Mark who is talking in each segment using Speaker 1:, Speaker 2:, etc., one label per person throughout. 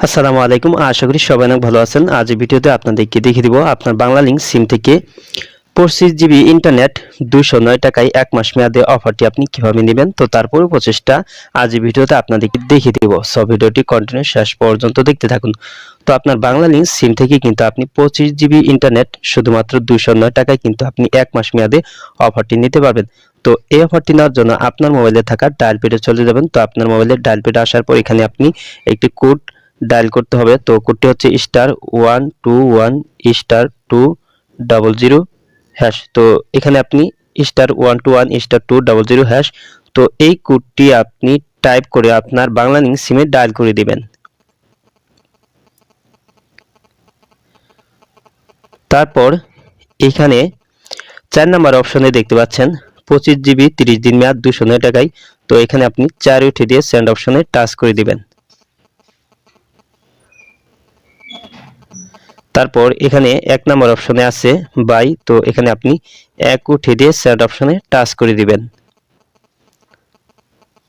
Speaker 1: আসসালামু আলাইকুম। আশা করি সবাই অনেক ভালো আছেন। আজ এই ভিডিওতে আপনাদেরকে দেখিয়ে দিব আপনার বাংলালিংক সিম থেকে 25 জিবি ইন্টারনেট 209 টাকায় 1 মাস মেয়াদে অফারটি আপনি কিভাবে নেবেন। তো তারপরে প্রচেষ্টা আজ এই ভিডিওতে আপনাদেরকে দেখিয়ে দিব। সব ভিডিওটি কন্টিনিউ শেষ পর্যন্ত দেখতে থাকুন। তো আপনার বাংলালিংক সিম থেকে কিন্তু আপনি 25 জিবি ইন্টারনেট শুধুমাত্র 209 টাকায় কিন্তু আপনি 1 মাস মেয়াদে অফারটি নিতে পারবেন। তো এই অফারটি নেওয়ার জন্য আপনার মোবাইলে থাকা ডায়াল প্যাডে চলে যাবেন। তো আপনার মোবাইলে ডায়াল প্যাডে আসার পর এখানে আপনি একটি কোড ডায়াল করতে হবে। তো কোডটি হচ্ছে *121*200#। তো এখানে আপনি *121*200#। তো এই কোডটি আপনি টাইপ করে আপনার বাংলালিংক সিমে ডায়াল করে দিবেন। তারপর এখানে 4 নম্বর অপশনে দেখতে পাচ্ছেন 25 জিবি 30 দিন মেয়াদ 209 টাকায়। তো এখানে আপনি 4 উঠে দিয়ে সেন্ড অপশনে টাচ করে দিবেন। তারপর এখানে 1 নম্বর অপশনে আছে বাই। তো এখানে আপনি 1 উঠে দিয়ে সেন্ড অপশনে টাচ করে দিবেন।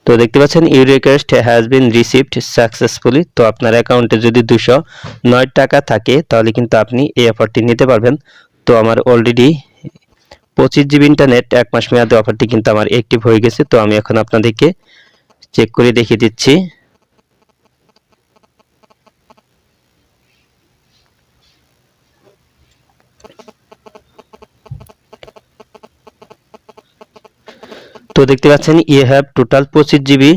Speaker 1: তো দেখতে পাচ্ছেন your request has been received successfully. তো আপনার অ্যাকাউন্টে যদি 209 টাকা থাকে তাহলে কিন্তু আপনি এই অফারটি নিতে পারবেন। তো আমার অলরেডি 25 জিবি ইন্টারনেট 1 মাস মেয়াদে অফারটি কিন্তু আমার অ্যাক্টিভ হয়ে গেছে। তো আমি এখন আপনাদেরকে চেক করে দেখিয়ে দিচ্ছি। তো দেখতে পাচ্ছেন ইউ হ্যাভ টোটাল 25 জিবি।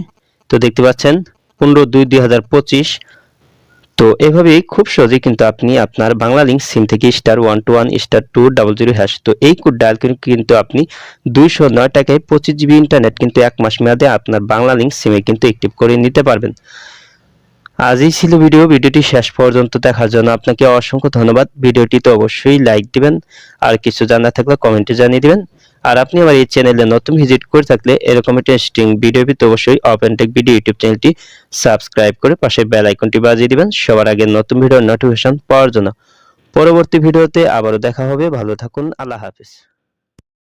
Speaker 1: তো দেখতে পাচ্ছেন 15/2/2025। তো এভাবেই খুব সহজেই কিন্তু আপনি আপনার বাংলালিংক সিম থেকে *121*200#। তো এই কোড ডায়াল করে কিন্তু আপনি 209 টাকায় 25 জিবি ইন্টারনেট কিন্তু 1 মাস মেয়াদে আপনার বাংলালিংক সিমে কিন্তু অ্যাক্টিভ করে নিতে পারবেন। আজই ছিল ভিডিওটি শেষ পর্যন্ত দেখার জন্য আপনাকে অসংখ্য ধন্যবাদ। ভিডিওটিতে অবশ্যই লাইক দিবেন, আর কিছু জানার থাকলে কমেন্টে জানিয়ে দিবেন। আর আপনি আমার এই চ্যানেলে নতুন ভিজিট করে থাকলে এরকম ইন্টারেস্টিং ভিডিও পেতে অবশ্যই ওপেন টেক ভিডিও ইউটিউব চ্যানেলটি সাবস্ক্রাইব করে পাশে বেল আইকনটি বাজিয়ে দিবেন সবার আগে নতুন ভিডিওর নোটিফিকেশন পাওয়ার জন্য। পরবর্তী ভিডিওতে আবারও দেখা হবে। ভালো থাকুন। আল্লাহ হাফেজ।